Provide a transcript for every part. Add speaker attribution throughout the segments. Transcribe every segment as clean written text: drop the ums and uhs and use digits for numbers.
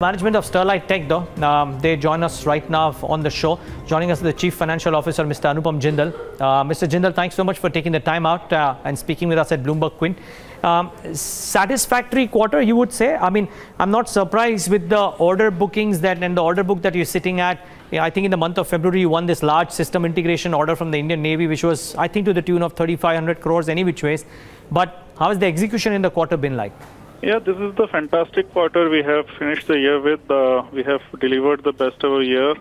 Speaker 1: Management of Sterlite Tech, though, they join us right now on the show. Joining us is the Chief Financial Officer, Mr. Anupam Jindal. Mr. Jindal, thanks so much for taking the time out and speaking with us at Bloomberg Quint. Satisfactory quarter, you would say? I mean, I'm not surprised with the order bookings and the order book that you're sitting at. I think in the month of February, you won this large system integration order from the Indian Navy, which was, I think, to the tune of 3,500 crores any which ways. But how has the execution in the quarter been like?
Speaker 2: Yeah, this is the fantastic quarter we have finished the year with. We have delivered the best ever year,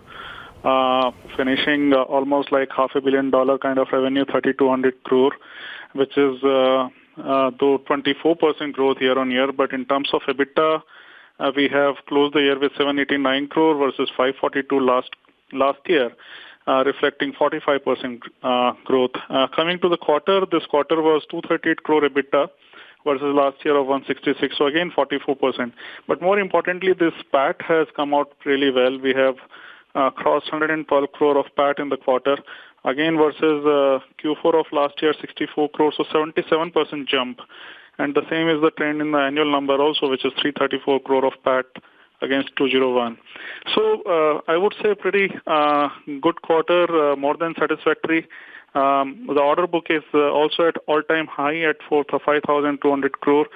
Speaker 2: finishing almost like $500 million kind of revenue, 3,200 crore, which is though 24% growth year on year. But in terms of EBITDA, we have closed the year with 789 crore versus 542 last year, reflecting 45% growth. Coming to the quarter, this quarter was 238 crore EBITDA versus last year of 166, so again 44%. But more importantly, this PAT has come out really well. We have crossed 112 crore of PAT in the quarter, again versus Q4 of last year, 64 crore, so 77% jump. And the same is the trend in the annual number also, which is 334 crore of PAT against 201. So I would say pretty good quarter, more than satisfactory. The order book is also at all-time high at 5,200 crore.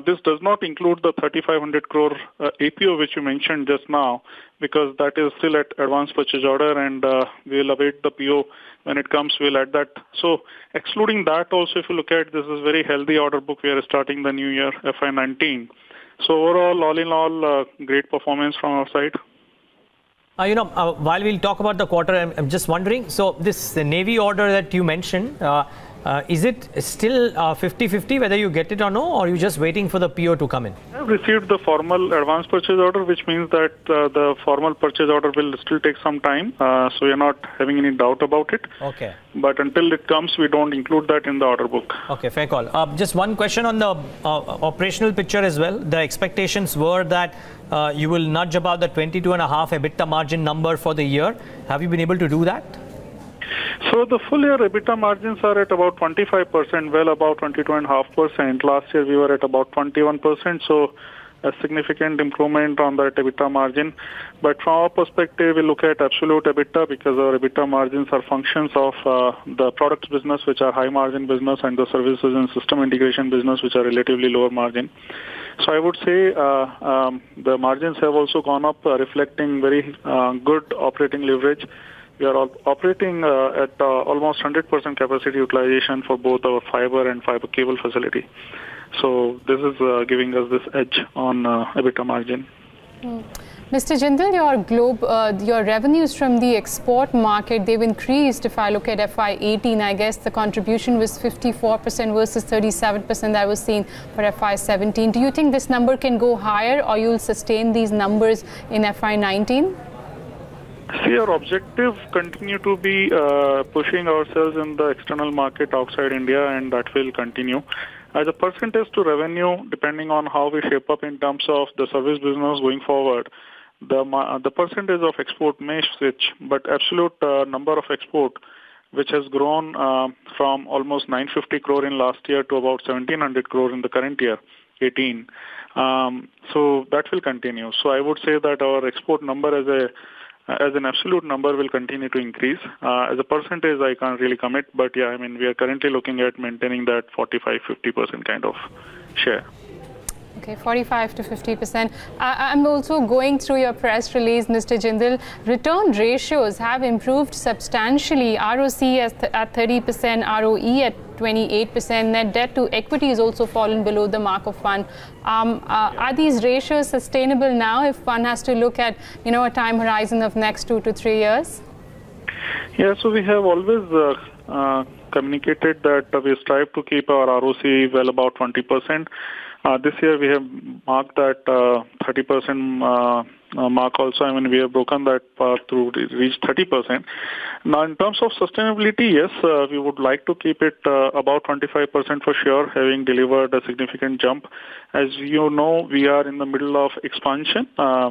Speaker 2: This does not include the 3,500 crore APO which you mentioned just now, because that is still at advance purchase order, and we'll await the PO when it comes. We'll add that. So excluding that also, if you look at this is very healthy order book. We are starting the new year FY19. So overall, all in all, great performance from our side.
Speaker 1: While we'll talk about the quarter, I'm just wondering, so the Navy order that you mentioned, is it still 50-50 whether you get it or no, or are you just waiting for the PO to come in?
Speaker 2: I have received the formal advance purchase order, which means that the formal purchase order will still take some time. So you're not having any doubt about it.
Speaker 1: Okay.
Speaker 2: But until it comes, we don't include that in the order book.
Speaker 1: Okay, fair call. Just one question on the operational picture as well. The expectations were that you will nudge about the 22.5 EBITDA margin number for the year. Have you been able to do that?
Speaker 2: So the full year EBITDA margins are at about 25%, well about 22.5%. Last year we were at about 21%, so a significant improvement on that EBITDA margin. But from our perspective, we look at absolute EBITDA because our EBITDA margins are functions of the products business, which are high margin business, and the services and system integration business, which are relatively lower margin. So I would say the margins have also gone up, reflecting very good operating leverage. We are operating at almost 100% capacity utilization for both our fiber and fiber cable facility. So this is giving us this edge on EBITDA margin.
Speaker 3: Mr. Jindal, your revenues from the export market, they've increased. If I look at FY18, I guess the contribution was 54% versus 37% I was seeing for FY17. Do you think this number can go higher, or you'll sustain these numbers in FY19?
Speaker 2: See, our objective continue to be pushing ourselves in the external market outside India, and that will continue. As a percentage to revenue, depending on how we shape up in terms of the service business going forward, the percentage of export may switch, but absolute number of export, which has grown from almost 950 crore in last year to about 1,700 crore in the current year, 18. So that will continue. So I would say that our export number as an absolute number will continue to increase. As a percentage, I can't really commit, but yeah, I mean, we are currently looking at maintaining that 45-50% kind of share.
Speaker 3: Okay, 45 to 50%. I'm also going through your press release, Mr. Jindal. Return ratios have improved substantially. ROC at 30%, ROE at 28%. Net debt to equity has also fallen below the mark of 1. Are these ratios sustainable now if one has to look at, a time horizon of next 2 to 3 years?
Speaker 2: Yeah, so we have always communicated that we strive to keep our ROC well about 20%. This year we have marked that 30% mark also. I mean, we have broken that path to reach 30%. Now, in terms of sustainability, yes, we would like to keep it about 25% for sure, having delivered a significant jump. As you know, we are in the middle of expansion.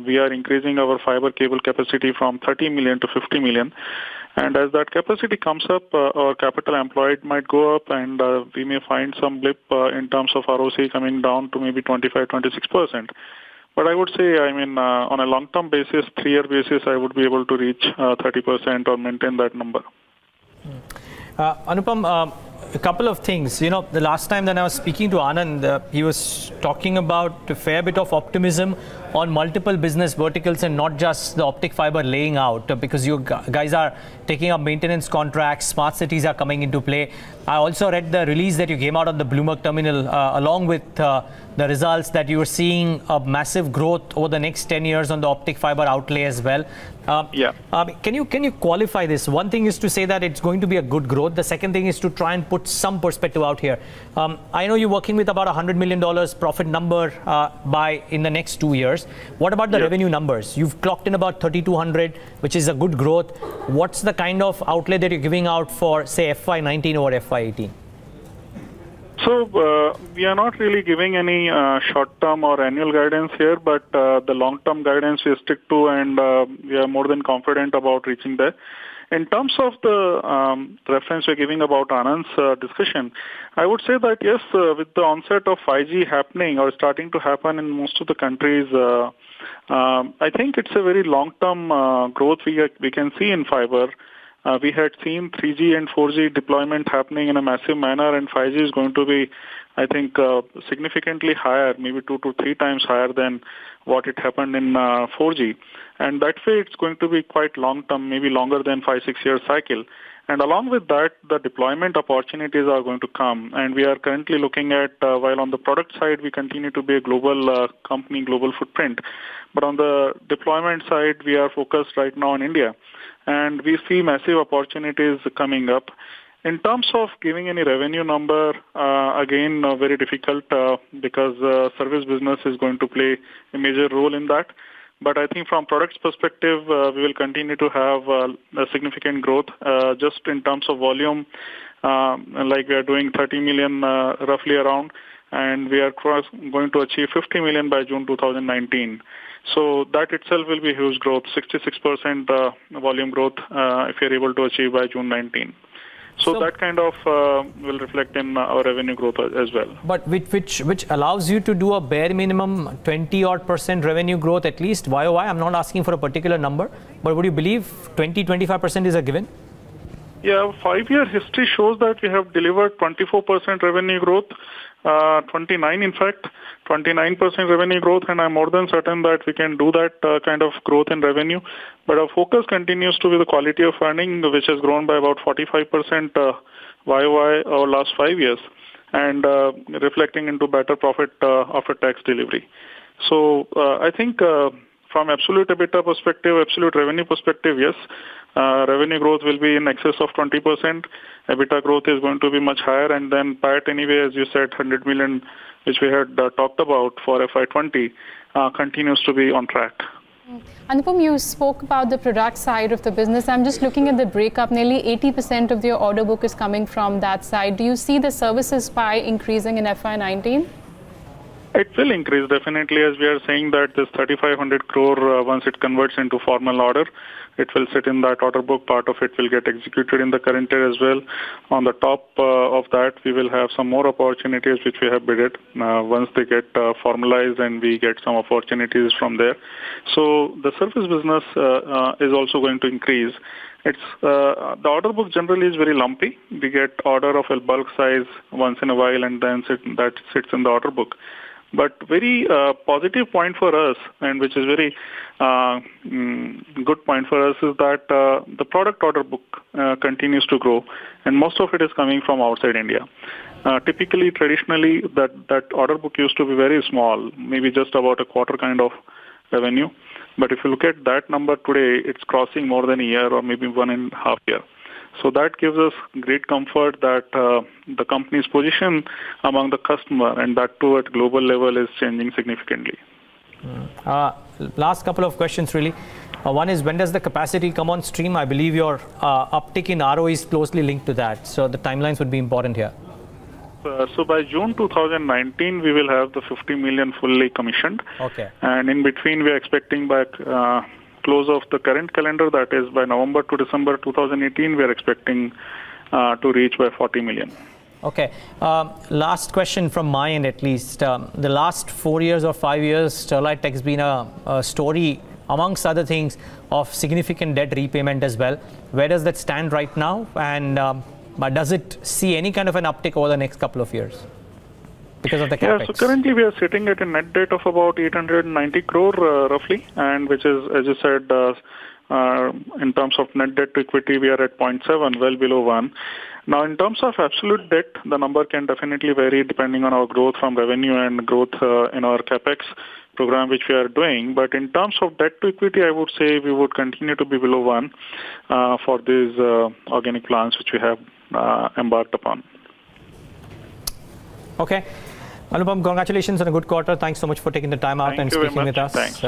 Speaker 2: We are increasing our fiber cable capacity from 30 million to 50 million. And as that capacity comes up, our capital employed might go up, and we may find some blip in terms of ROC coming down to maybe 25-26%. But I would say, on a long-term basis, 3-year basis, I would be able to reach 30% or maintain that number.
Speaker 1: Anupam, a couple of things. You know, the last time that I was speaking to Anand, he was talking about a fair bit of optimism on multiple business verticals and not just the optic fiber laying out, because you guys are taking up maintenance contracts, smart cities are coming into play. I also read the release that you came out on the Bloomberg terminal along with the results that you were seeing a massive growth over the next 10 years on the optic fiber outlay as well. Can you qualify this? One thing is to say that it's going to be a good growth. The second thing is to try and put some perspective out here. I know you're working with about $100 million profit number in the next 2 years. What about the revenue numbers? You've clocked in about 3,200, which is a good growth. What's the kind of outlay that you're giving out for, say, FY19 over FY18?
Speaker 2: So we are not really giving any short-term or annual guidance here, but the long-term guidance we stick to, and we are more than confident about reaching there. In terms of the reference we're giving about Anand's discussion, I would say that yes, with the onset of 5G happening or starting to happen in most of the countries, I think it's a very long-term growth we can see in fiber. We had seen 3G and 4G deployment happening in a massive manner, and 5G is going to be, I think, significantly higher, maybe 2 to 3 times higher than what it happened in 4G. And that way, it's going to be quite long-term, maybe longer than 5-6 year cycle. And along with that, the deployment opportunities are going to come. And we are currently looking at, while on the product side, we continue to be a global company, global footprint. But on the deployment side, we are focused right now on India. And we see massive opportunities coming up. In terms of giving any revenue number, again, very difficult because service business is going to play a major role in that. But I think from products perspective, we will continue to have a significant growth just in terms of volume. Like we are doing 30 million roughly around, and we are going to achieve 50 million by June 2019. So that itself will be huge growth, 66% volume growth if we are able to achieve by June 19. So that kind of will reflect in our revenue growth as well.
Speaker 1: But which allows you to do a bare minimum 20% revenue growth at least YOY? I'm not asking for a particular number, but would you believe 20-25% is a given?
Speaker 2: Yeah, 5-year history shows that we have delivered 24% revenue growth, 29 in fact, 29% revenue growth, and I'm more than certain that we can do that kind of growth in revenue. But our focus continues to be the quality of earning, which has grown by about 45% YOY over last 5 years, and reflecting into better profit after tax delivery. So I think from absolute EBITDA perspective, absolute revenue perspective, yes, revenue growth will be in excess of 20%. EBITDA growth is going to be much higher, and then PAT anyway, as you said, 100 million, which we had talked about for FY20, continues to be on track.
Speaker 3: Anupam, you spoke about the product side of the business. I'm just looking at the breakup. Nearly 80% of your order book is coming from that side. Do you see the services pie increasing in FY19?
Speaker 2: It will increase definitely, as we are saying that this 3,500 crore, once it converts into formal order, it will sit in that order book. Part of it will get executed in the current year as well. On the top of that, we will have some more opportunities which we have bidded once they get formalized, and we get some opportunities from there. So the service business is also going to increase. It's the order book generally is very lumpy. We get order of a bulk size once in a while, and then that sits in the order book. But very positive point for us, and which is very good point for us, is that the product order book continues to grow, and most of it is coming from outside India. Typically, traditionally, that order book used to be very small, maybe just about a quarter kind of revenue. But if you look at that number today, it's crossing more than a year or maybe 1.5 years. So that gives us great comfort that the company's position among the customer, and that too at global level, is changing significantly.
Speaker 1: Last couple of questions really. One is, when does the capacity come on stream? I believe your uptick in ROE is closely linked to that. So the timelines would be important here.
Speaker 2: So by June 2019, we will have the 50 million fully commissioned.
Speaker 1: Okay.
Speaker 2: And in between, we are expecting by close of the current calendar, that is by November to December 2018, we are expecting to reach by 40 million.
Speaker 1: Okay. Last question from my end, at least. The last 4 years or 5 years, Sterlite Tech's been a story, amongst other things, of significant debt repayment as well. Where does that stand right now? And does it see any kind of an uptick over the next couple of years because of the capex?
Speaker 2: Yeah, so currently we are sitting at a net debt of about 890 crore roughly, and which is, as you said, in terms of net debt to equity, we are at 0.7, well below 1. Now, in terms of absolute debt, the number can definitely vary depending on our growth from revenue and growth in our capex program, which we are doing. But in terms of debt to equity, I would say we would continue to be below 1 for these organic plans which we have embarked upon.
Speaker 1: Okay. Anupam, congratulations on a good quarter. Thanks so much for taking the time out and speaking with us.
Speaker 2: Thanks.